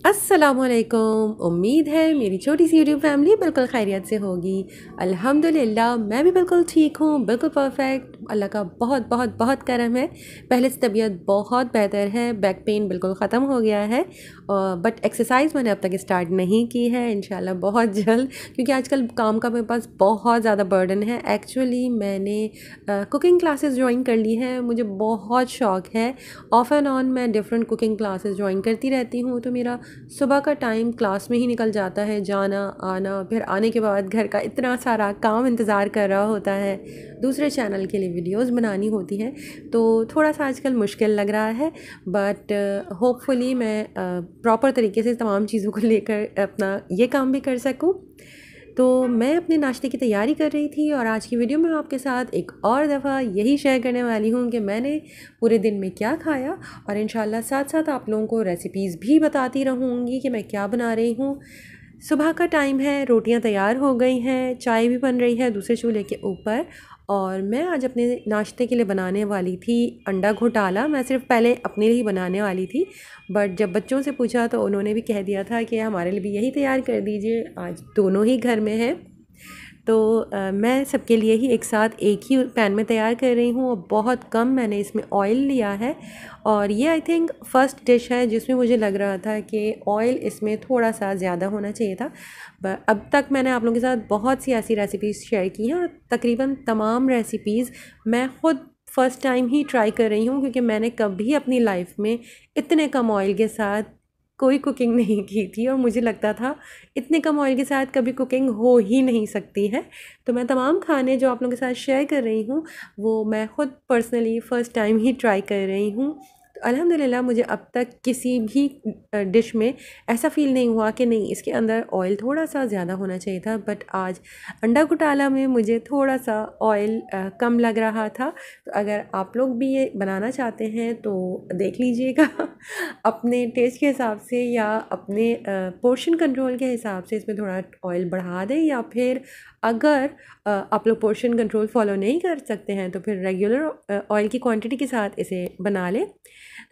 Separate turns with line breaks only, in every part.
अस्सलामुअलैकुम। उम्मीद है मेरी छोटी सी यूट्यूब फैमिली बिल्कुल खैरियत से होगी। अल्हम्दुलिल्लाह मैं भी बिल्कुल ठीक हूँ, बिल्कुल परफेक्ट। अल्लाह का बहुत बहुत बहुत करम है। पहले से तबीयत बहुत बेहतर है, बैक पेन बिल्कुल ख़त्म हो गया है। बट एक्सरसाइज मैंने अब तक स्टार्ट नहीं की है, इंशाल्लाह बहुत जल्द, क्योंकि आजकल काम का मेरे पास बहुत ज़्यादा बर्डन है। एक्चुअली मैंने कुकिंग क्लासेस ज्वाइन कर ली है, मुझे बहुत शौक़ है। ऑफ़ एंड ऑन मैं डिफरेंट कुकिंग क्लासेस ज्वाइन करती रहती हूँ, तो मेरा सुबह का टाइम क्लास में ही निकल जाता है, जाना आना, फिर आने के बाद घर का इतना सारा काम इंतज़ार कर रहा होता है, दूसरे चैनल के लिए वीडियोस बनानी होती हैं, तो थोड़ा सा आजकल मुश्किल लग रहा है। बट होपफुली मैं प्रॉपर तरीके से तमाम चीज़ों को लेकर अपना ये काम भी कर सकूँ। तो मैं अपने नाश्ते की तैयारी कर रही थी और आज की वीडियो में आपके साथ एक और दफ़ा यही शेयर करने वाली हूँ कि मैंने पूरे दिन में क्या खाया, और इंशाल्लाह साथ साथ आप लोगों को रेसिपीज़ भी बताती रहूँगी कि मैं क्या बना रही हूँ। सुबह का टाइम है, रोटियां तैयार हो गई हैं, चाय भी बन रही है दूसरे चूल्हे के ऊपर, और मैं आज अपने नाश्ते के लिए बनाने वाली थी अंडा घोटाला। मैं सिर्फ पहले अपने लिए ही बनाने वाली थी, बट जब बच्चों से पूछा तो उन्होंने भी कह दिया था कि हमारे लिए भी यही तैयार कर दीजिए, आज दोनों ही घर में हैं। तो मैं सबके लिए ही एक साथ एक ही पैन में तैयार कर रही हूँ, और बहुत कम मैंने इसमें ऑयल लिया है। और ये आई थिंक फ़र्स्ट डिश है जिसमें मुझे लग रहा था कि ऑयल इसमें थोड़ा सा ज़्यादा होना चाहिए था। अब तक मैंने आप लोगों के साथ बहुत सी ऐसी रेसिपीज़ शेयर की हैं, और तकरीबन तमाम रेसिपीज़ मैं ख़ुद फ़र्स्ट टाइम ही ट्राई कर रही हूँ, क्योंकि मैंने कभी अपनी लाइफ में इतने कम ऑयल के साथ कोई कुकिंग नहीं की थी, और मुझे लगता था इतने कम ऑयल के साथ कभी कुकिंग हो ही नहीं सकती है। तो मैं तमाम खाने जो आप लोगों के साथ शेयर कर रही हूँ वो मैं ख़ुद पर्सनली फ़र्स्ट टाइम ही ट्राई कर रही हूँ। तो अल्हम्दुलिल्लाह मुझे अब तक किसी भी डिश में ऐसा फ़ील नहीं हुआ कि नहीं इसके अंदर ऑयल थोड़ा सा ज़्यादा होना चाहिए था। बट आज अंडा घोटाला में मुझे थोड़ा सा ऑयल कम लग रहा था। तो अगर आप लोग भी ये बनाना चाहते हैं तो देख लीजिएगा अपने टेस्ट के हिसाब से या अपने पोर्शन कंट्रोल के हिसाब से इसमें थोड़ा ऑयल बढ़ा दें, या फिर अगर आप लोग पोर्शन कंट्रोल फॉलो नहीं कर सकते हैं तो फिर रेगुलर ऑयल की क्वांटिटी के साथ इसे बना लें।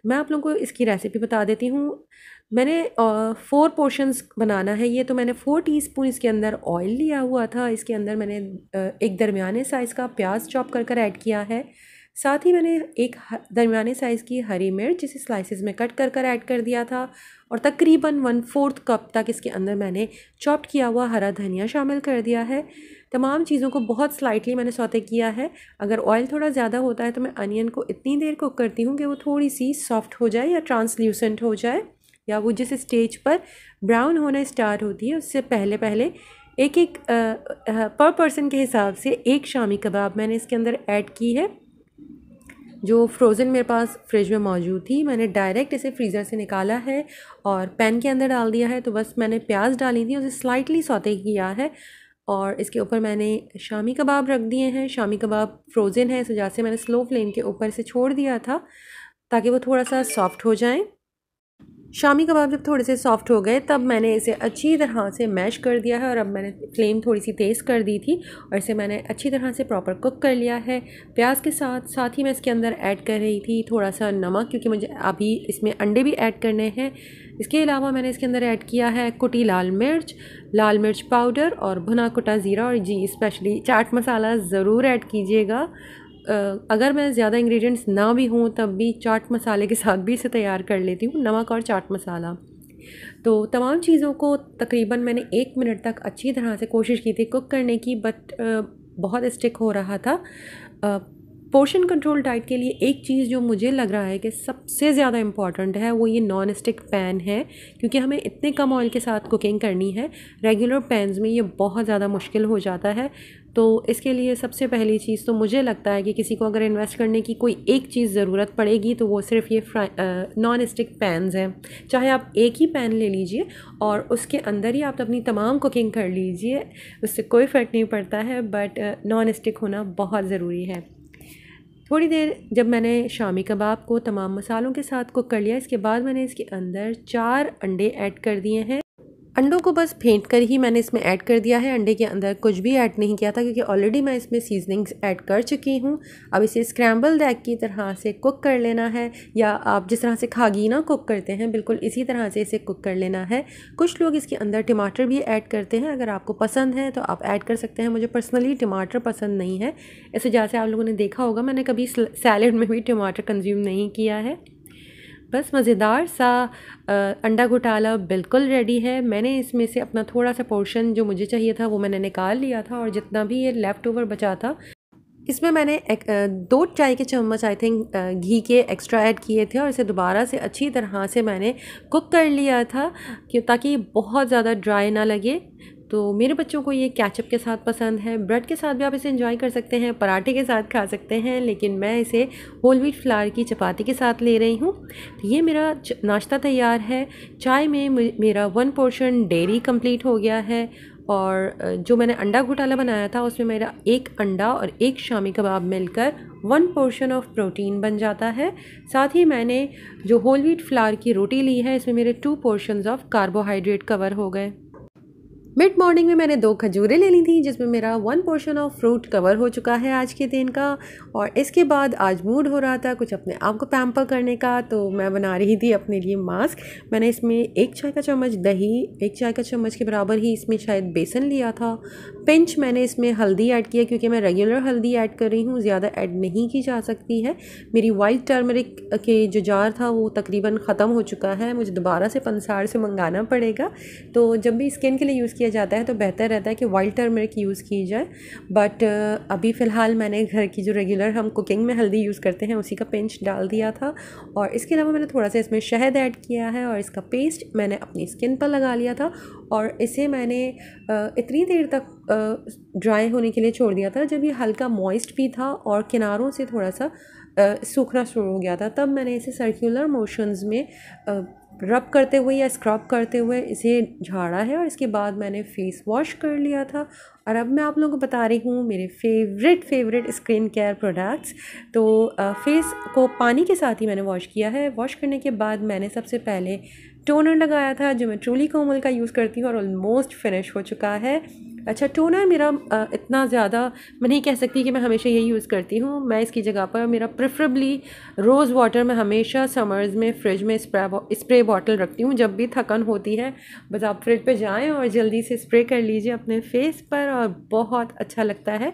मैं आप लोगों को इसकी रेसिपी बता देती हूँ। मैंने 4 पोर्शंस बनाना है ये, तो मैंने 4 टीस्पून इसके अंदर ऑयल लिया हुआ था। इसके अंदर मैंने एक दरमियाने साइज़ का प्याज चॉप कर ऐड किया है। साथ ही मैंने एक दरमियाने साइज़ की हरी मिर्च जिसे स्लाइसेस में कट कर ऐड कर दिया था, और तकरीबन 1/4 कप तक इसके अंदर मैंने चॉप्ड किया हुआ हरा धनिया शामिल कर दिया है। तमाम चीज़ों को बहुत स्लाइटली मैंने सौते किया है। अगर ऑयल थोड़ा ज़्यादा होता है तो मैं अनियन को इतनी देर कुक करती हूँ कि वो थोड़ी सी सॉफ्ट हो जाए या ट्रांसल्यूसेंट हो जाए, या वो जिस स्टेज पर ब्राउन होना स्टार्ट होती है उससे पहले पहले एक एक पर पर्सन के हिसाब से एक शामी कबाब मैंने इसके अंदर ऐड की है, जो फ्रोज़न मेरे पास फ्रिज में मौजूद थी। मैंने डायरेक्ट इसे फ्रीज़र से निकाला है और पैन के अंदर डाल दिया है। तो बस मैंने प्याज डाली थी, उसे स्लाइटली सौते किया है, और इसके ऊपर मैंने शामी कबाब रख दिए हैं। शामी कबाब फ्रोज़न है, इस वजह से मैंने स्लो फ्लेम के ऊपर से छोड़ दिया था ताकि वो थोड़ा सा सॉफ्ट हो जाएं। शामी कबाब जब थोड़े से सॉफ्ट हो गए तब मैंने इसे अच्छी तरह से मैश कर दिया है, और अब मैंने फ्लेम थोड़ी सी तेज़ कर दी थी और इसे मैंने अच्छी तरह से प्रॉपर कुक कर लिया है। प्याज के साथ साथ ही मैं इसके अंदर ऐड कर रही थी थोड़ा सा नमक, क्योंकि मुझे अभी इसमें अंडे भी ऐड करने हैं। इसके अलावा मैंने इसके अंदर ऐड किया है कुटी लाल मिर्च पाउडर और भुना कुटा ज़ीरा, और जी स्पेशली चाट मसाला ज़रूर ऐड कीजिएगा। अगर मैं ज़्यादा इंग्रेडिएंट्स ना भी हों तब भी चाट मसाले के साथ भी इसे तैयार कर लेती हूँ, नमक और चाट मसाला। तो तमाम चीज़ों को तकरीबन मैंने 1 मिनट तक अच्छी तरह से कोशिश की थी कुक करने की, बट बहुत स्टिक हो रहा था। पोर्शन कंट्रोल डाइट के लिए एक चीज़ जो मुझे लग रहा है कि सबसे ज़्यादा इम्पॉर्टेंट है वो ये नॉन स्टिक पैन है, क्योंकि हमें इतने कम ऑयल के साथ कुकिंग करनी है। रेगुलर पैन्स में ये बहुत ज़्यादा मुश्किल हो जाता है। तो इसके लिए सबसे पहली चीज़ तो मुझे लगता है कि किसी को अगर इन्वेस्ट करने की कोई एक चीज़ ज़रूरत पड़ेगी तो वो सिर्फ ये नॉन स्टिक पैन्स हैं। चाहे आप एक ही पैन ले लीजिए और उसके अंदर ही आप अपनी तमाम कुकिंग कर लीजिए, उससे कोई फ़र्क नहीं पड़ता है, बट नॉन स्टिक होना बहुत ज़रूरी है। थोड़ी देर जब मैंने शामी कबाब को तमाम मसालों के साथ कुक कर लिया, इसके बाद मैंने इसके अंदर 4 अंडे ऐड कर दिए हैं। अंडों को बस फेंट कर ही मैंने इसमें ऐड कर दिया है। अंडे के अंदर कुछ भी ऐड नहीं किया था क्योंकि ऑलरेडी मैं इसमें सीजनिंग्स ऐड कर चुकी हूँ। अब इसे स्क्रैम्बल्ड एग की तरह से कुक कर लेना है, या आप जिस तरह से खागीना कुक करते हैं बिल्कुल इसी तरह से इसे कुक कर लेना है। कुछ लोग इसके अंदर टमाटर भी ऐड करते हैं, अगर आपको पसंद है तो आप ऐड कर सकते हैं। मुझे पर्सनली टमाटर पसंद नहीं है, इस वजह से आप लोगों ने देखा होगा मैंने कभी सैलेड में भी टमाटर कंज्यूम नहीं किया है। बस मज़ेदार सा अंडा घोटाला बिल्कुल रेडी है। मैंने इसमें से अपना थोड़ा सा पोर्शन जो मुझे चाहिए था वो मैंने निकाल लिया था, और जितना भी ये लेफ़्ट ओवर बचा था इसमें मैंने 2 चाय के चम्मच आई थिंक घी के एक्स्ट्रा ऐड किए थे, और इसे दोबारा से अच्छी तरह से मैंने कुक कर लिया था कि ताकि बहुत ज़्यादा ड्राई ना लगे। तो मेरे बच्चों को ये केचप के साथ पसंद है, ब्रेड के साथ भी आप इसे एंजॉय कर सकते हैं, पराठे के साथ खा सकते हैं, लेकिन मैं इसे होल व्हीट फ्लावर की चपाती के साथ ले रही हूँ। तो ये मेरा नाश्ता तैयार है। चाय में मेरा 1 पोर्शन डेयरी कंप्लीट हो गया है, और जो मैंने अंडा घोटाला बनाया था उसमें मेरा 1 अंडा और 1 शामी कबाब मिलकर 1 पोर्शन ऑफ प्रोटीन बन जाता है। साथ ही मैंने जो होल व्हीट फ्लावर की रोटी ली है इसमें मेरे 2 पोर्शंस ऑफ कार्बोहाइड्रेट कवर हो गए। मिड मॉर्निंग में मैंने 2 खजूरें ले ली थी जिसमें मेरा 1 पोर्शन ऑफ फ्रूट कवर हो चुका है आज के दिन का। और इसके बाद आज मूड हो रहा था कुछ अपने आप को पैम्पर करने का, तो मैं बना रही थी अपने लिए मास्क। मैंने इसमें 1 चाय का चम्मच दही, 1 चाय का चम्मच के बराबर ही इसमें शायद बेसन लिया था। पिंच मैंने इसमें हल्दी ऐड किया क्योंकि मैं रेगुलर हल्दी ऐड कर रही हूँ, ज़्यादा ऐड नहीं की जा सकती है। मेरी वाइट टर्मरिक के जो जार था वो तकरीबन ख़त्म हो चुका है, मुझे दोबारा से पंसार से मंगाना पड़ेगा। तो जब भी स्किन के लिए यूज़ किया जाता है तो बेहतर रहता है कि वाइट टर्मरिक यूज़ की जाए। बट अभी फ़िलहाल मैंने घर की जो रेगुलर हम कुकिंग में हल्दी यूज़ करते हैं उसी का पिंच डाल दिया था, और इसके अलावा मैंने थोड़ा सा इसमें शहद ऐड किया है, और इसका पेस्ट मैंने अपनी स्किन पर लगा लिया था। और इसे मैंने इतनी देर तक ड्राई होने के लिए छोड़ दिया था जब ये हल्का मॉइस्ट भी था और किनारों से थोड़ा सा सूखना शुरू हो गया था, तब मैंने इसे सर्कुलर मोशंस में रब करते हुए या स्क्रब करते हुए इसे झाड़ा है, और इसके बाद मैंने फ़ेस वॉश कर लिया था। और अब मैं आप लोगों को बता रही हूँ मेरे फेवरेट स्किन केयर प्रोडक्ट्स। तो फेस को पानी के साथ ही मैंने वॉश किया है। वॉश करने के बाद मैंने सबसे पहले टोनर लगाया था जो मैं ट्रूली कोमल का यूज़ करती हूँ, और ऑलमोस्ट फिनिश हो चुका है। अच्छा, टोनर मेरा इतना ज़्यादा मैं नहीं कह सकती कि मैं हमेशा यही यूज़ करती हूँ। मैं इसकी जगह पर मेरा प्रेफरेबली रोज़ वाटर में हमेशा समर्स में फ्रिज में स्प्रे बॉटल रखती हूँ। जब भी थकन होती है बस आप फ्रिज पे जाएं और जल्दी से स्प्रे कर लीजिए अपने फेस पर, और बहुत अच्छा लगता है।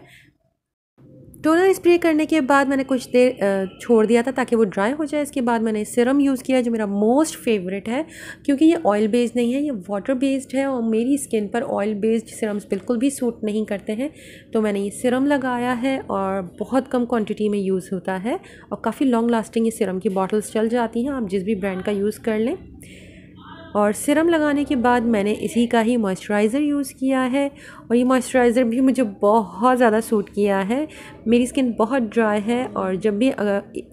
टोनर स्प्रे करने के बाद मैंने कुछ देर छोड़ दिया था ताकि वो ड्राई हो जाए। इसके बाद मैंने सिरम यूज़ किया जो मेरा मोस्ट फेवरेट है, क्योंकि ये ऑयल बेस्ड नहीं है, ये वाटर बेस्ड है, और मेरी स्किन पर ऑयल बेस्ड सिरम्स बिल्कुल भी सूट नहीं करते हैं। तो मैंने ये सिरम लगाया है, और बहुत कम क्वांटिटी में यूज़ होता है, और काफ़ी लॉन्ग लास्टिंग ये सिरम की बॉटल्स चल जाती हैं, आप जिस भी ब्रांड का यूज़ कर लें। और सिरम लगाने के बाद मैंने इसी का ही मॉइस्चराइज़र यूज़ किया है, और ये मॉइस्चराइज़र भी मुझे बहुत ज़्यादा सूट किया है। मेरी स्किन बहुत ड्राई है, और जब भी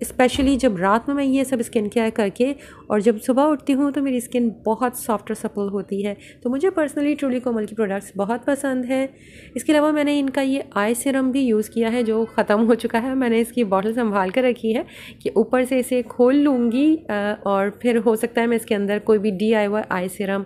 स्पेशली जब रात में मैं ये सब स्किन केयर करके और जब सुबह उठती हूँ तो मेरी स्किन बहुत सॉफ्ट और सपल होती है। तो मुझे पर्सनली ट्रूली कोमल की प्रोडक्ट्स बहुत पसंद है। इसके अलावा मैंने इनका ये आई सिरम भी यूज़ किया है जो ख़त्म हो चुका है। मैंने इसकी बॉटल संभाल कर रखी है कि ऊपर से इसे खोल लूँगी, और फिर हो सकता है मैं इसके अंदर कोई भी DIY आई सिरम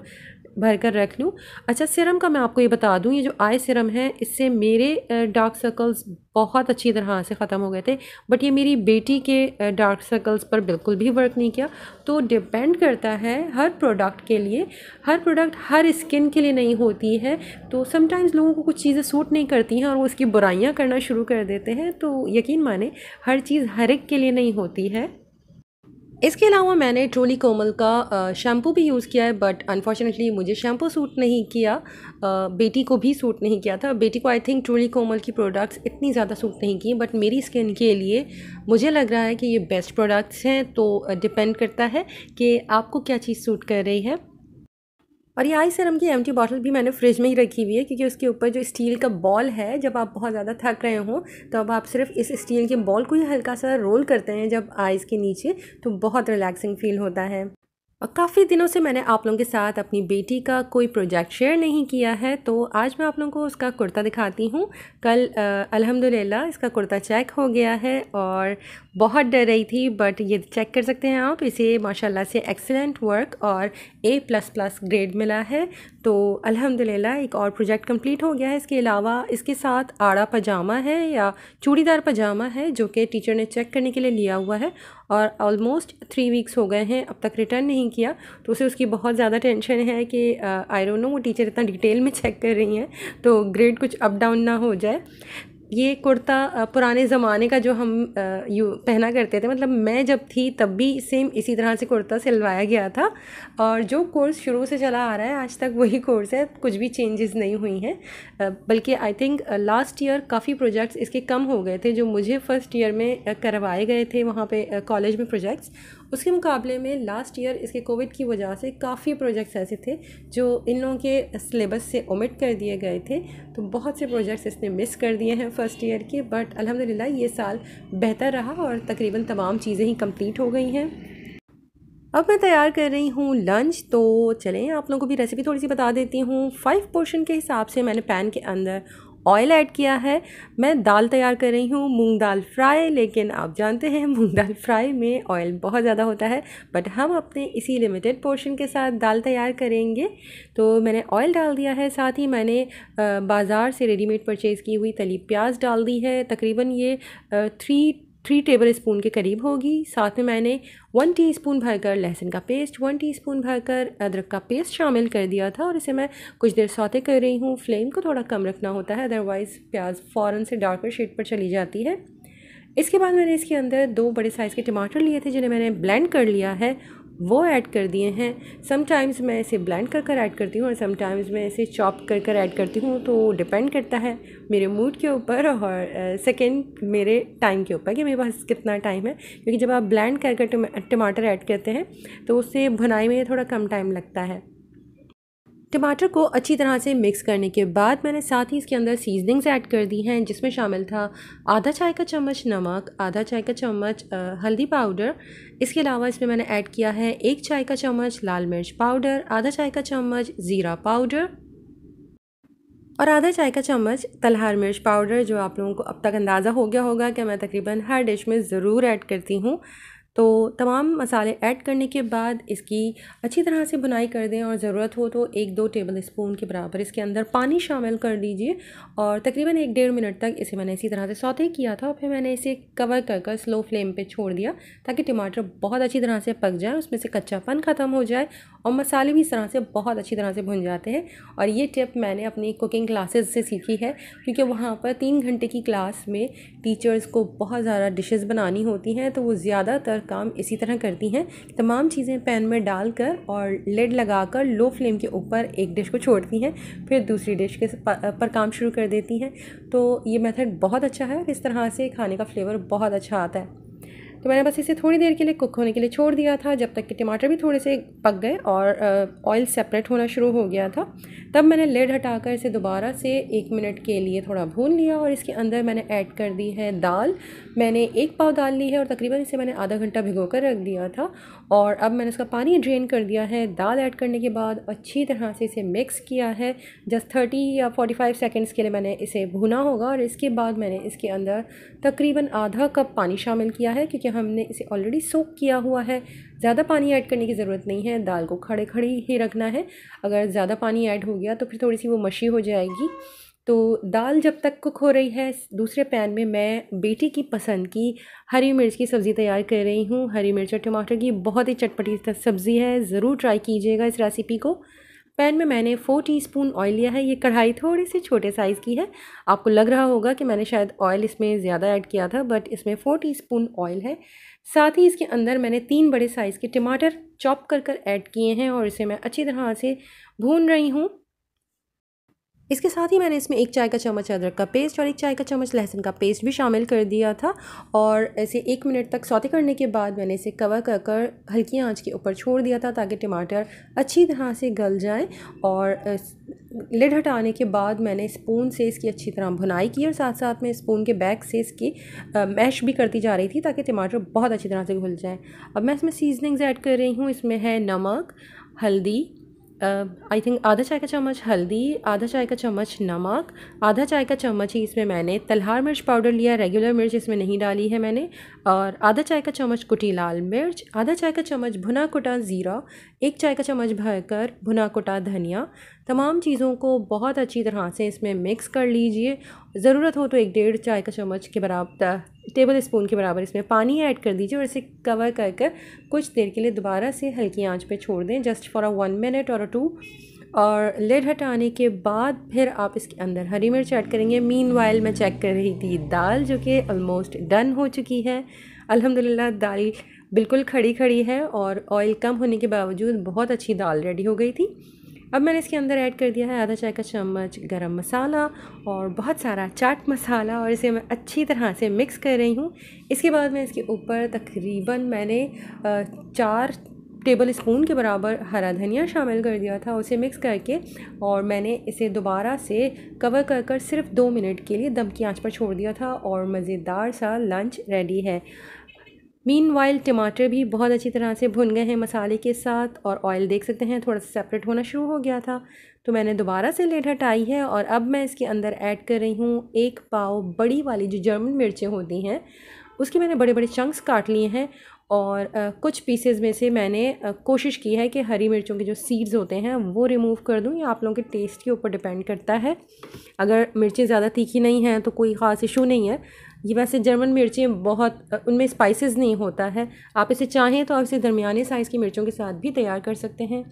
भर कर रख लूँ। अच्छा, सिरम का मैं आपको ये बता दूँ, ये जो आई सिरम है इससे मेरे डार्क सर्कल्स बहुत अच्छी तरह से ख़त्म हो गए थे, बट ये मेरी बेटी के डार्क सर्कल्स पर बिल्कुल भी वर्क नहीं किया। तो डिपेंड करता है हर प्रोडक्ट के लिए, हर प्रोडक्ट हर स्किन के लिए नहीं होती है। तो समटाइम्स लोगों को कुछ चीज़ें सूट नहीं करती हैं और वो उसकी बुराइयाँ करना शुरू कर देते हैं। तो यकीन माने हर चीज़ हर एक के लिए नहीं होती है। इसके अलावा मैंने ट्रूली कोमल का शैम्पू भी यूज़ किया है, बट अनफॉर्चुनेटली मुझे शैम्पू सूट नहीं किया, बेटी को भी सूट नहीं किया था। बेटी को आई थिंक ट्रूली कोमल की प्रोडक्ट्स इतनी ज़्यादा सूट नहीं की, बट मेरी स्किन के लिए मुझे लग रहा है कि ये बेस्ट प्रोडक्ट्स हैं। तो डिपेंड करता है कि आपको क्या चीज़ सूट कर रही है। और ये आई सीरम की एम्प्टी बॉटल भी मैंने फ्रिज में ही रखी हुई है, क्योंकि उसके ऊपर जो स्टील का बॉल है, जब आप बहुत ज़्यादा थक रहे हो तो अब आप सिर्फ इस स्टील के बॉल को ही हल्का सा रोल करते हैं जब आइज़ के नीचे, तो बहुत रिलैक्सिंग फील होता है। काफ़ी दिनों से मैंने आप लोगों के साथ अपनी बेटी का कोई प्रोजेक्ट शेयर नहीं किया है, तो आज मैं आप लोगों को उसका कुर्ता दिखाती हूँ। कल अल्हम्दुलिल्लाह इसका कुर्ता चेक हो गया है और बहुत डर रही थी, बट ये चेक कर सकते हैं आप, इसे माशाल्लाह से एक्सीलेंट वर्क और A++ ग्रेड मिला है। तो अल्हम्दुलिल्लाह एक और प्रोजेक्ट कंप्लीट हो गया है। इसके अलावा इसके साथ आड़ा पजामा है या चूड़ीदार पजामा है जो कि टीचर ने चेक करने के लिए लिया हुआ है और ऑलमोस्ट 3 वीक्स हो गए हैं, अब तक रिटर्न नहीं किया। तो उसे उसकी बहुत ज़्यादा टेंशन है कि आई डोंट नो वो टीचर इतना डिटेल में चेक कर रही हैं तो ग्रेड कुछ अप डाउन ना हो जाए। ये कुर्ता पुराने ज़माने का जो हम पहना करते थे, मतलब मैं जब थी तब भी सेम इसी तरह से कुर्ता सिलवाया गया था और जो कोर्स शुरू से चला आ रहा है आज तक वही कोर्स है, कुछ भी चेंजेस नहीं हुई हैं। बल्कि आई थिंक लास्ट ईयर काफ़ी प्रोजेक्ट्स इसके कम हो गए थे जो मुझे फ़र्स्ट ईयर में करवाए गए थे वहाँ पे कॉलेज में प्रोजेक्ट्स। उसके मुकाबले में लास्ट ईयर इसके कोविड की वजह से काफ़ी प्रोजेक्ट्स ऐसे थे जो इन लोगों के सिलेबस से ओमिट कर दिए गए थे, तो बहुत से प्रोजेक्ट्स इसने मिस कर दिए हैं फ़र्स्ट ईयर के। बट अल्हम्दुलिल्लाह ये साल बेहतर रहा और तकरीबन तमाम चीज़ें ही कंप्लीट हो गई हैं। अब मैं तैयार कर रही हूँ लंच, तो चलें आप लोगों को भी रेसिपी थोड़ी सी बता देती हूँ। 5 पोर्शन के हिसाब से मैंने पैन के अंदर ऑयल ऐड किया है। मैं दाल तैयार कर रही हूँ मूंग दाल फ्राई, लेकिन आप जानते हैं मूंग दाल फ्राई में ऑयल बहुत ज़्यादा होता है, बट हम अपने इसी लिमिटेड पोर्शन के साथ दाल तैयार करेंगे। तो मैंने ऑयल डाल दिया है, साथ ही मैंने बाज़ार से रेडीमेड परचेज़ की हुई तली प्याज डाल दी है, तकरीबन ये 3 टेबल स्पून के करीब होगी। साथ में मैंने 1 टीस्पून भरकर लहसुन का पेस्ट, 1 टीस्पून भरकर अदरक का पेस्ट शामिल कर दिया था और इसे मैं कुछ देर सौते कर रही हूँ। फ्लेम को थोड़ा कम रखना होता है, अदरवाइज़ प्याज फ़ौरन से डार्कर शेड पर चली जाती है। इसके बाद मैंने इसके अंदर 2 बड़े साइज़ के टमाटर लिए थे जिन्हें मैंने ब्लेंड कर लिया है, वो ऐड कर दिए हैं। समटाइम्स मैं इसे ब्लेंड कर कर ऐड करती हूँ और समटाइम्स मैं इसे चॉप कर कर ऐड करती हूँ, तो डिपेंड करता है मेरे मूड के ऊपर और सेकंड मेरे टाइम के ऊपर कि मेरे पास कितना टाइम है, क्योंकि जब आप ब्लेंड कर कर टमाटर ऐड करते हैं तो उससे भुनाई में थोड़ा कम टाइम लगता है। टमाटर को अच्छी तरह से मिक्स करने के बाद मैंने साथ ही इसके अंदर सीजनिंग्स ऐड कर दी हैं, जिसमें शामिल था आधा चाय का चम्मच नमक, आधा चाय का चम्मच हल्दी पाउडर। इसके अलावा इसमें मैंने ऐड किया है 1 चाय का चम्मच लाल मिर्च पाउडर, आधा चाय का चम्मच ज़ीरा पाउडर और आधा चाय का चम्मच तलहार मिर्च पाउडर, जो आप लोगों को अब तक अंदाज़ा हो गया होगा कि मैं तकरीबन हर डिश में ज़रूर ऐड करती हूँ। तो तमाम मसाले ऐड करने के बाद इसकी अच्छी तरह से भुनाई कर दें और ज़रूरत हो तो 1-2 टेबल स्पून के बराबर इसके अंदर पानी शामिल कर दीजिए और तकरीबन 1-1.5 मिनट तक इसे मैंने इसी तरह से सौते किया था और फिर मैंने इसे कवर कर कर स्लो फ्लेम पे छोड़ दिया ताकि टमाटर बहुत अच्छी तरह से पक जाए, उसमें से कच्चापन ख़त्म हो जाए और मसाले भी इस तरह से बहुत अच्छी तरह से भुन जाते हैं। और ये टिप मैंने अपनी कुकिंग क्लासेस से सीखी है, क्योंकि वहाँ पर 3 घंटे की क्लास में टीचर्स को बहुत ज़्यादा डिशेस बनानी होती हैं, तो वो ज़्यादातर काम इसी तरह करती हैं, तमाम चीज़ें पैन में डालकर और लिड लगाकर लो फ्लेम के ऊपर एक डिश को छोड़ती हैं, फिर दूसरी डिश के पर काम शुरू कर देती हैं। तो ये मेथड बहुत अच्छा है, इस तरह से खाने का फ्लेवर बहुत अच्छा आता है। तो मैंने बस इसे थोड़ी देर के लिए कुक होने के लिए छोड़ दिया था, जब तक कि टमाटर भी थोड़े से पक गए और ऑयल सेपरेट होना शुरू हो गया था। तब मैंने लिड हटाकर इसे दोबारा से 1 मिनट के लिए थोड़ा भून लिया और इसके अंदर मैंने ऐड कर दी है दाल। मैंने 1 पाव दाल ली है और तकरीबन इसे मैंने आधा घंटा भिगो कर रख दिया था और अब मैंने इसका पानी ड्रेन कर दिया है। दाल ऐड करने के बाद अच्छी तरह से इसे मिक्स किया है। जस्ट 30 या 45 सेकेंड्स के लिए मैंने इसे भुना होगा और इसके बाद मैंने इसके अंदर तकरीबन आधा कप पानी शामिल किया है, क्योंकि हमने इसे ऑलरेडी सोक किया हुआ है। ज़्यादा पानी ऐड करने की ज़रूरत नहीं है, दाल को खड़े खड़े ही रखना है। अगर ज़्यादा पानी ऐड हो गया तो फिर थोड़ी सी वो मशी हो जाएगी। तो दाल जब तक कुक हो रही है, दूसरे पैन में मैं बेटी की पसंद की हरी मिर्च की सब्ज़ी तैयार कर रही हूँ। हरी मिर्च और टमाटर की बहुत ही चटपटी सब्ज़ी है, ज़रूर ट्राई कीजिएगा इस रेसिपी को। पैन में मैंने 4 टीस्पून ऑयल लिया है। ये कढ़ाई थोड़ी सी छोटे साइज़ की है, आपको लग रहा होगा कि मैंने शायद ऑयल इसमें ज़्यादा ऐड किया था, बट इसमें 4 टीस्पून ऑयल है। साथ ही इसके अंदर मैंने 3 बड़े साइज़ के टमाटर चॉप कर कर ऐड किए हैं और इसे मैं अच्छी तरह से भून रही हूँ। इसके साथ ही मैंने इसमें 1 चाय का चम्मच अदरक का पेस्ट और 1 चाय का चम्मच लहसुन का पेस्ट भी शामिल कर दिया था और ऐसे 1 मिनट तक सौते करने के बाद मैंने इसे कवर कर हल्की आंच के ऊपर छोड़ दिया था ताकि टमाटर अच्छी तरह से गल जाए। और लिड हटाने के बाद मैंने स्पून से इसकी अच्छी तरह भुनाई की और साथ साथ में स्पून के बैक से इसकी मैश भी करती जा रही थी ताकि टमाटर बहुत अच्छी तरह से घुल जाए। अब मैं इसमें सीजनिंग्स ऐड कर रही हूँ। इसमें है नमक, हल्दी, आई थिंक आधा चाय का चम्मच हल्दी, आधा चाय का चम्मच नमक, आधा चाय का चम्मच ही इसमें मैंने तलहार मिर्च पाउडर लिया, रेगुलर मिर्च इसमें नहीं डाली है मैंने, और आधा चाय का चम्मच कुटी लाल मिर्च, आधा चाय का चम्मच भुना कुटा ज़ीरा, 1 चाय का चम्मच भरकर भुना कुटा धनिया। तमाम चीज़ों को बहुत अच्छी तरह से इसमें मिक्स कर लीजिए। ज़रूरत हो तो 1-1.5 चाय का चम्मच के बराबर टेबल स्पून के बराबर इसमें पानी ऐड कर दीजिए और इसे कवर कर कुछ देर के लिए दोबारा से हल्की आंच पे छोड़ दें, जस्ट फॉर 1 मिनट और 2। और लिड हटाने के बाद फिर आप इसके अंदर हरी मिर्च ऐड करेंगे। मीनवाइल मैं चेक कर रही थी दाल, जो कि ऑलमोस्ट डन हो चुकी है। अल्हम्दुलिल्लाह दाल बिल्कुल खड़ी खड़ी है और ऑयल कम होने के बावजूद बहुत अच्छी दाल रेडी हो गई थी। अब मैंने इसके अंदर ऐड कर दिया है आधा चाय का चम्मच गरम मसाला और बहुत सारा चाट मसाला और इसे मैं अच्छी तरह से मिक्स कर रही हूँ। इसके बाद मैं इसके ऊपर तकरीबन मैंने 4 टेबल स्पून के बराबर हरा धनिया शामिल कर दिया था, उसे मिक्स करके और मैंने इसे दोबारा से कवर कर सिर्फ 2 मिनट के लिए दम की आंच पर छोड़ दिया था और मज़ेदार सा लंच रेडी है। मीनवाइल टमाटर भी बहुत अच्छी तरह से भुन गए हैं मसाले के साथ और ऑयल देख सकते हैं थोड़ा सा सेपरेट होना शुरू हो गया था, तो मैंने दोबारा से लिड हटाई है और अब मैं इसके अंदर ऐड कर रही हूँ 1 पाव बड़ी वाली जो जर्मन मिर्चें होती हैं, उसके मैंने बड़े बड़े चंक्स काट लिए हैं और कुछ पीसेस में से मैंने कोशिश की है कि हरी मिर्चों के जो सीड्स होते हैं वो रिमूव कर दूं। ये आप लोगों के टेस्ट के ऊपर डिपेंड करता है। अगर मिर्चें ज़्यादा तीखी नहीं हैं तो कोई ख़ास इशू नहीं है। ये वैसे जर्मन मिर्चें बहुत उनमें स्पाइसेस नहीं होता है, आप इसे चाहें तो आप इसे दरमियाने साइज़ की मिर्चों के साथ भी तैयार कर सकते हैं।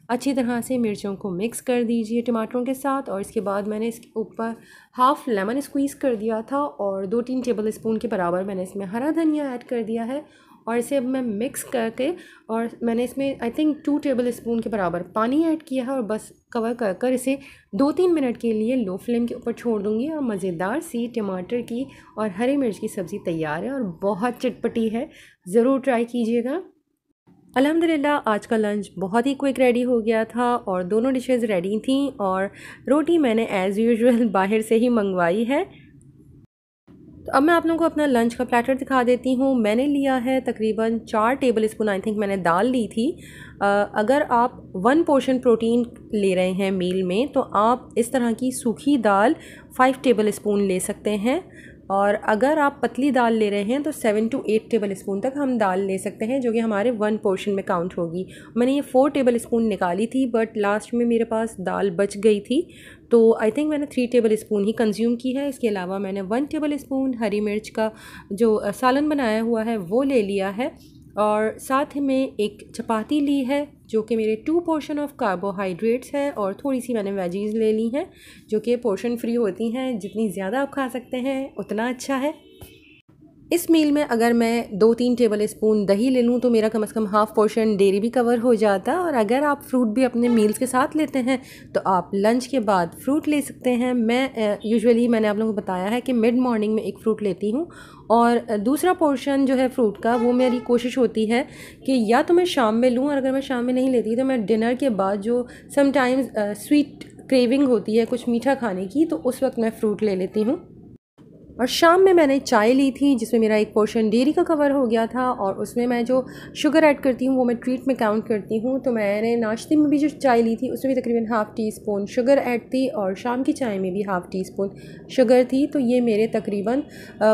अच्छी तरह से मिर्चों को मिक्स कर दीजिए टमाटरों के साथ और इसके बाद मैंने इसके ऊपर हाफ़ लेमन स्क्वीज़ कर दिया था और 2-3 टेबल स्पून के बराबर मैंने इसमें हरा धनिया ऐड कर दिया है और इसे अब मैं मिक्स करके और मैंने इसमें आई थिंक 2 टेबल स्पून के बराबर पानी ऐड किया है और बस कवर कर इसे 2-3 मिनट के लिए लो फ्लेम के ऊपर छोड़ दूँगी और मज़ेदार सी टमाटर की और हरी मिर्च की सब्ज़ी तैयार है और बहुत चटपटी है। ज़रूर ट्राई कीजिएगा। अल्हम्दुलिल्लाह आज का लंच बहुत ही क्विक रेडी हो गया था और दोनों डिशेज़ रेडी थी और रोटी मैंने एज़ यूजुअल बाहर से ही मंगवाई है। तो अब मैं आप लोगों को अपना लंच का प्लेटर दिखा देती हूँ। मैंने लिया है तकरीबन 4 टेबल स्पून आई थिंक मैंने दाल ली थी। अगर आप 1 पोर्शन प्रोटीन ले रहे हैं मील में तो आप इस तरह की सूखी दाल 5 टेबल स्पून ले सकते हैं और अगर आप पतली दाल ले रहे हैं तो 7 to 8 टेबल स्पून तक हम दाल ले सकते हैं, जो कि हमारे 1 पोर्शन में काउंट होगी। मैंने ये 4 टेबल स्पून निकाली थी बट लास्ट में मेरे पास दाल बच गई थी तो आई थिंक मैंने 3 टेबल स्पून ही कंज्यूम की है। इसके अलावा मैंने 1 टेबल स्पून हरी मिर्च का जो सालन बनाया हुआ है वो ले लिया है और साथ में एक चपाती ली है जो कि मेरे 2 पोर्शन ऑफ कार्बोहाइड्रेट्स है और थोड़ी सी मैंने वेजीज़ ले ली हैं जो कि पोर्शन फ्री होती हैं। जितनी ज़्यादा आप खा सकते हैं उतना अच्छा है। इस मील में अगर मैं 2-3 टेबल स्पून दही ले लूँ तो मेरा कम से कम हाफ़ पोर्शन डेयरी भी कवर हो जाता। और अगर आप फ्रूट भी अपने मील्स के साथ लेते हैं तो आप लंच के बाद फ्रूट ले सकते हैं। मैं यूजुअली मैंने आप लोगों को बताया है कि मिड मॉर्निंग में 1 फ्रूट लेती हूँ और दूसरा पोर्शन जो है फ्रूट का वो मेरी कोशिश होती है कि या तो मैं शाम में लूँ और अगर मैं शाम में नहीं लेती तो मैं डिनर के बाद जो समटाइम्स स्वीट क्रेविंग होती है कुछ मीठा खाने की तो उस वक्त मैं फ़्रूट ले लेती हूँ। और शाम में मैंने चाय ली थी जिसमें मेरा 1 पोर्शन डेयरी का कवर हो गया था और उसमें मैं जो शुगर ऐड करती हूँ वो मैं ट्रीट में काउंट करती हूँ। तो मैंने नाश्ते में भी जो चाय ली थी उसमें भी तकरीबन half tea spoon sugar add थी और शाम की चाय में भी हाफ़ टी स्पून शुगर थी। तो ये मेरे तकरीबन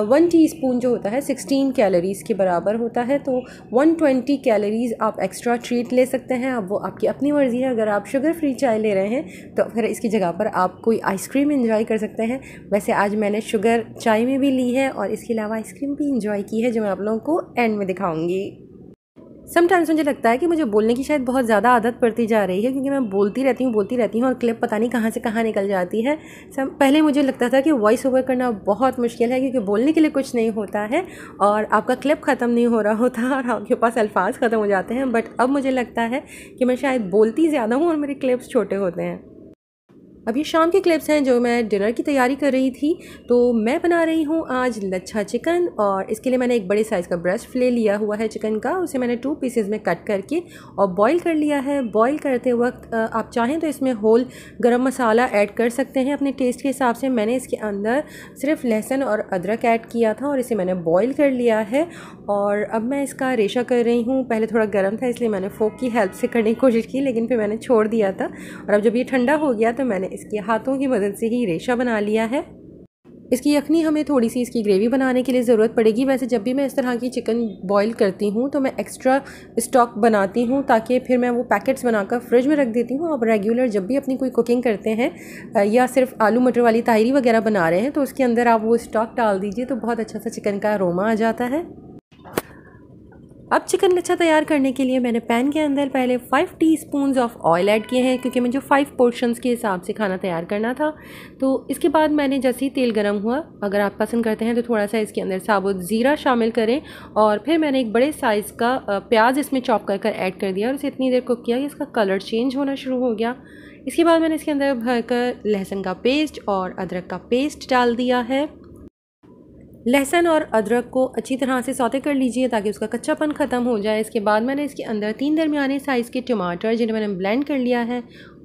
1 टीस्पून जो होता है 16 कैलोरीज़ के बराबर होता है। तो 120 कैलोरीज़ आप एक्स्ट्रा ट्रीट ले सकते हैं। अब वो आपकी अपनी मर्ज़ी है। अगर आप शुगर फ्री चाय ले रहे हैं तो फिर इसकी जगह पर आप कोई आइसक्रीम इंजॉय कर सकते हैं। वैसे आज मैंने शुगर चाय में भी ली है और इसके अलावा आइसक्रीम भी इंजॉय की है जो मैं आप लोगों को एंड में दिखाऊंगी। समटाइम्स मुझे लगता है कि मुझे बोलने की शायद बहुत ज़्यादा आदत पड़ती जा रही है क्योंकि मैं बोलती रहती हूँ और क्लिप पता नहीं कहाँ से कहाँ निकल जाती है। पहले मुझे लगता था कि वॉइस ओवर करना बहुत मुश्किल है क्योंकि बोलने के लिए कुछ नहीं होता है और आपका क्लिप ख़त्म नहीं हो रहा होता और आपके पास अल्फाज ख़त्म हो जाते हैं। बट अब मुझे लगता है कि मैं शायद बोलती ज़्यादा हूँ और मेरे क्लिप्स छोटे होते हैं। अब ये शाम की क्लिप्स हैं जो मैं डिनर की तैयारी कर रही थी। तो मैं बना रही हूँ आज लच्छा चिकन, और इसके लिए मैंने एक बड़े साइज़ का ब्रेस्ट फिले लिया हुआ है चिकन का। उसे मैंने 2 पीसेज में कट करके और बॉईल कर लिया है। बॉईल करते वक्त आप चाहें तो इसमें होल गरम मसाला ऐड कर सकते हैं अपने टेस्ट के हिसाब से। मैंने इसके अंदर सिर्फ लहसुन और अदरक ऐड किया था और इसे मैंने बॉईल कर लिया है। और अब मैं इसका रेशा कर रही हूँ। पहले थोड़ा गर्म था इसलिए मैंने फोक की हेल्प से करने की कोशिश की, लेकिन फिर मैंने छोड़ दिया था। और अब जब ये ठंडा हो गया तो मैंने इसके हाथों की मदद से ही रेशा बना लिया है। इसकी यखनी हमें थोड़ी सी इसकी ग्रेवी बनाने के लिए ज़रूरत पड़ेगी। वैसे जब भी मैं इस तरह की चिकन बॉईल करती हूँ तो मैं एक्स्ट्रा स्टॉक बनाती हूँ, ताकि फिर मैं वो पैकेट्स बनाकर फ्रिज में रख देती हूँ। आप रेगुलर जब भी अपनी कोई कुकिंग करते हैं या सिर्फ आलू मटर वाली ताहिरी वगैरह बना रहे हैं तो उसके अंदर आप वो स्टॉक डाल दीजिए, तो बहुत अच्छा सा चिकन का अरोमा आ जाता है। अब चिकन लच्छा तैयार करने के लिए मैंने पैन के अंदर पहले 5 टीस्पून्स ऑफ ऑयल ऐड किए हैं, क्योंकि मुझे 5 पोर्शंस के हिसाब से खाना तैयार करना था। तो इसके बाद मैंने जैसे ही तेल गर्म हुआ, अगर आप पसंद करते हैं तो थोड़ा सा इसके अंदर साबुत ज़ीरा शामिल करें, और फिर मैंने एक बड़े साइज़ का प्याज इसमें चॉप कर ऐड कर दिया और उसे इतनी देर कुक किया कि इसका कलर चेंज होना शुरू हो गया। इसके बाद मैंने इसके अंदर भरकर लहसुन का पेस्ट और अदरक का पेस्ट डाल दिया है। लहसुन और अदरक को अच्छी तरह से सौते कर लीजिए ताकि उसका कच्चापन ख़त्म हो जाए। इसके बाद मैंने इसके अंदर 3 दरमियाने साइज़ के टमाटर, जिन्हें मैंने ब्लेंड कर लिया है,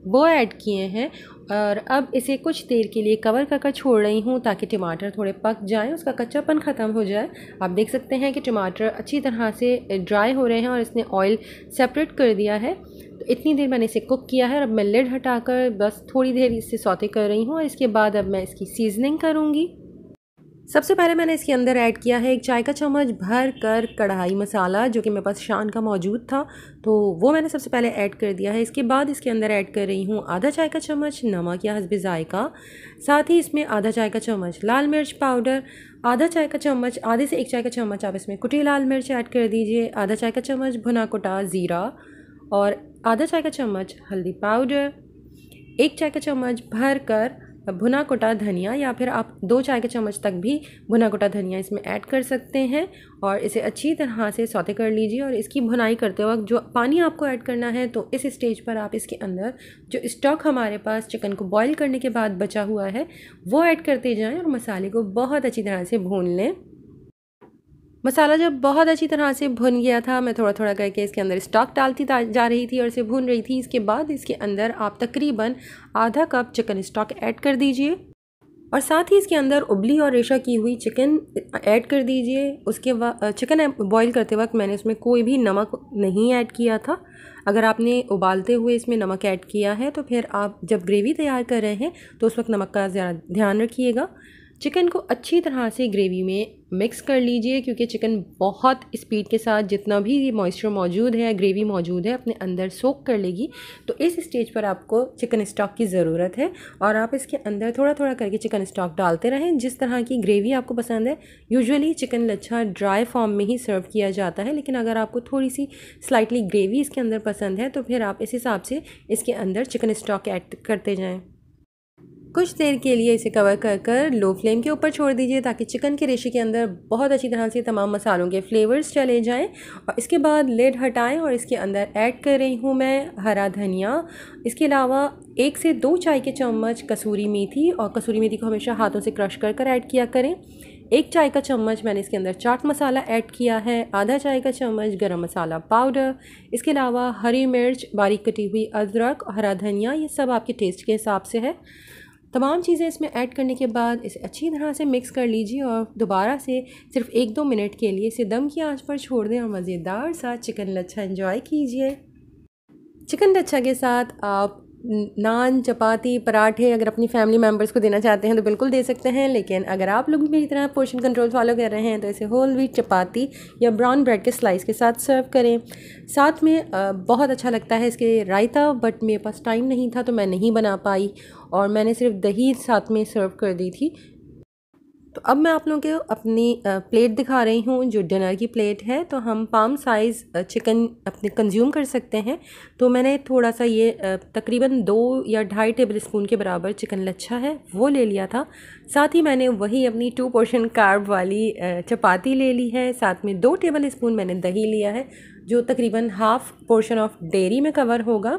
वो ऐड किए हैं। और अब इसे कुछ देर के लिए कवर कर छोड़ रही हूँ ताकि टमाटर थोड़े पक जाएं, उसका कच्चापन ख़त्म हो जाए। आप देख सकते हैं कि टमाटर अच्छी तरह से ड्राई हो रहे हैं और इसने ऑयल सेपरेट कर दिया है। तो इतनी देर मैंने इसे कुक किया है और अब मैं लिड हटाकर बस थोड़ी देर इसे सौते कर रही हूँ। और इसके बाद अब मैं इसकी सीजनिंग करूँगी। सबसे पहले मैंने इसके अंदर ऐड किया है 1 चाय का चम्मच भर कर कढ़ाई मसाला, जो कि मेरे पास शान का मौजूद था, तो वो मैंने सबसे पहले ऐड कर दिया है। इसके बाद इसके अंदर ऐड कर रही हूँ आधा चाय का चम्मच नमक या हस्बे जायका, साथ ही इसमें आधा चाय का चम्मच लाल मिर्च पाउडर, आधा चाय का चम्मच, आधे से 1 चाय का चम्मच आप इसमें कुटी लाल मिर्च ऐड कर दीजिए, आधा चाय का चम्मच भुना कुटा ज़ीरा और आधा चाय का चम्मच हल्दी पाउडर, 1 चाय का चम्मच भर कर भुना कुटा धनिया, या फिर आप 2 चाय के चम्मच तक भी भुना कुटा धनिया इसमें ऐड कर सकते हैं। और इसे अच्छी तरह से सौते कर लीजिए। और इसकी भुनाई करते वक्त जो पानी आपको ऐड करना है, तो इस स्टेज पर आप इसके अंदर जो स्टॉक हमारे पास चिकन को बॉईल करने के बाद बचा हुआ है वो ऐड करते जाएं और मसाले को बहुत अच्छी तरह से भून लें। मसाला जब बहुत अच्छी तरह से भुन गया था, मैं थोड़ा थोड़ा करके इसके अंदर स्टॉक डालती जा रही थी और इसे भून रही थी। इसके बाद इसके अंदर आप तकरीबन आधा कप चिकन स्टॉक ऐड कर दीजिए और साथ ही इसके अंदर उबली और रेशा की हुई चिकन ऐड कर दीजिए। उसके बाद चिकन बॉईल करते वक्त मैंने उसमें कोई भी नमक नहीं ऐड किया था। अगर आपने उबालते हुए इसमें नमक ऐड किया है तो फिर आप जब ग्रेवी तैयार कर रहे हैं तो उस वक्त नमक का ज़रा ध्यान रखिएगा। चिकन को अच्छी तरह से ग्रेवी में मिक्स कर लीजिए, क्योंकि चिकन बहुत स्पीड के साथ जितना भी मॉइस्चर मौजूद है, ग्रेवी मौजूद है, अपने अंदर सोक कर लेगी। तो इस स्टेज पर आपको चिकन स्टॉक की ज़रूरत है और आप इसके अंदर थोड़ा थोड़ा करके चिकन स्टॉक डालते रहें जिस तरह की ग्रेवी आपको पसंद है। यूजुअली चिकन लच्छा ड्राई फॉर्म में ही सर्व किया जाता है, लेकिन अगर आपको थोड़ी सी स्लाइटली ग्रेवी इसके अंदर पसंद है तो फिर आप इस हिसाब से इसके अंदर चिकन स्टॉक ऐड करते जाएँ। कुछ देर के लिए इसे कवर कर लो फ्लेम के ऊपर छोड़ दीजिए ताकि चिकन के रेशे के अंदर बहुत अच्छी तरह से तमाम मसालों के फ्लेवर्स चले जाएं। और इसके बाद लिड हटाएं और इसके अंदर ऐड कर रही हूँ मैं हरा धनिया। इसके अलावा 1 से 2 चाय के चम्मच कसूरी मेथी, और कसूरी मेथी को हमेशा हाथों से क्रश कर ऐड किया करें। 1 चाय का चम्मच मैंने इसके अंदर चाट मसाला ऐड किया है, आधा चाय का चम्मच गरम मसाला पाउडर। इसके अलावा हरी मिर्च, बारीक कटी हुई अदरक, हरा धनिया, ये सब आपके टेस्ट के हिसाब से है। तमाम चीज़ें इसमें ऐड करने के बाद इसे अच्छी तरह से मिक्स कर लीजिए और दोबारा से सिर्फ 1-2 मिनट के लिए इसे दम की आंच पर छोड़ दें और मज़ेदार सा चिकन लच्छा एंजॉय कीजिए। चिकन लच्छा के साथ आप नान, चपाती, पराठे अगर अपनी फैमिली मेम्बर्स को देना चाहते हैं तो बिल्कुल दे सकते हैं, लेकिन अगर आप लोग मेरी तरह पोर्शन कंट्रोल फॉलो कर रहे हैं तो इसे होल व्हीट चपाती या ब्राउन ब्रेड के स्लाइस के साथ सर्व करें। साथ में बहुत अच्छा लगता है इसके रायता, बट मेरे पास टाइम नहीं था तो मैं नहीं बना पाई और मैंने सिर्फ दही साथ में सर्व कर दी थी। तो अब मैं आप लोगों को अपनी प्लेट दिखा रही हूँ जो डिनर की प्लेट है। तो हम पाम साइज़ चिकन अपने कंज्यूम कर सकते हैं। तो मैंने थोड़ा सा ये तकरीबन 2 या 2.5 टेबल स्पून के बराबर चिकन लच्छा है वो ले लिया था। साथ ही मैंने वही अपनी 2 पोर्शन कार्ब वाली चपाती ले ली है। साथ में 2 टेबल स्पून मैंने दही लिया है। जो तकरीबन हाफ़ पोर्शन ऑफ डेयरी में कवर होगा।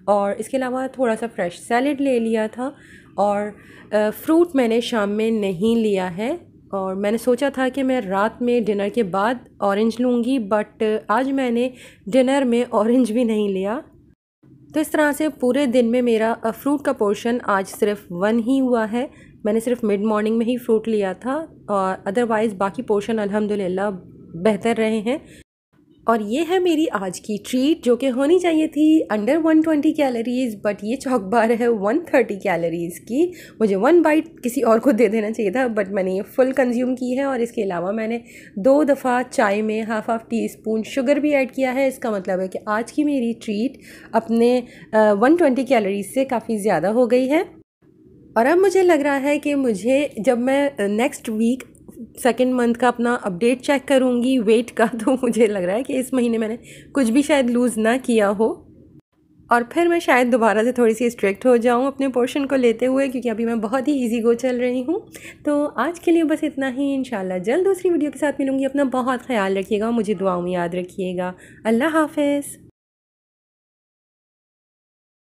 और इसके अलावा थोड़ा सा फ्रेश सैलेड ले लिया था। और फ्रूट मैंने शाम में नहीं लिया है, और मैंने सोचा था कि मैं रात में डिनर के बाद ऑरेंज लूँगी, बट आज मैंने डिनर में ऑरेंज भी नहीं लिया। तो इस तरह से पूरे दिन में मेरा फ्रूट का पोर्शन आज सिर्फ 1 ही हुआ है। मैंने सिर्फ मिड मॉर्निंग में ही फ्रूट लिया था, और अदरवाइज़ बाकी पोर्शन अल्हम्दुलिल्लाह बेहतर रहे हैं। और ये है मेरी आज की ट्रीट, जो कि होनी चाहिए थी अंडर 120 कैलोरीज़, बट ये चॉकबार है 130 कैलोरीज़ की। मुझे 1 बाइट किसी और को दे देना चाहिए था, बट मैंने ये फुल कंज्यूम की है। और इसके अलावा मैंने 2 दफ़ा चाय में हाफ़ टी स्पून शुगर भी ऐड किया है। इसका मतलब है कि आज की मेरी ट्रीट अपने 120 कैलोरीज़ से काफ़ी ज़्यादा हो गई है। और अब मुझे लग रहा है कि मुझे, जब मैं नेक्स्ट वीक सेकेंड मंथ का अपना अपडेट चेक करूँगी वेट का, तो मुझे लग रहा है कि इस महीने मैंने कुछ भी शायद लूज़ ना किया हो, और फिर मैं शायद दोबारा से थोड़ी सी स्ट्रिक्ट हो जाऊँ अपने पोर्शन को लेते हुए, क्योंकि अभी मैं बहुत ही इजी गो चल रही हूँ। तो आज के लिए बस इतना ही। इंशाल्लाह जल्द दूसरी वीडियो के साथ मिलूँगी। अपना बहुत ख्याल रखिएगा, मुझे दुआओं में याद रखिएगा। अल्लाह हाफ़िज़।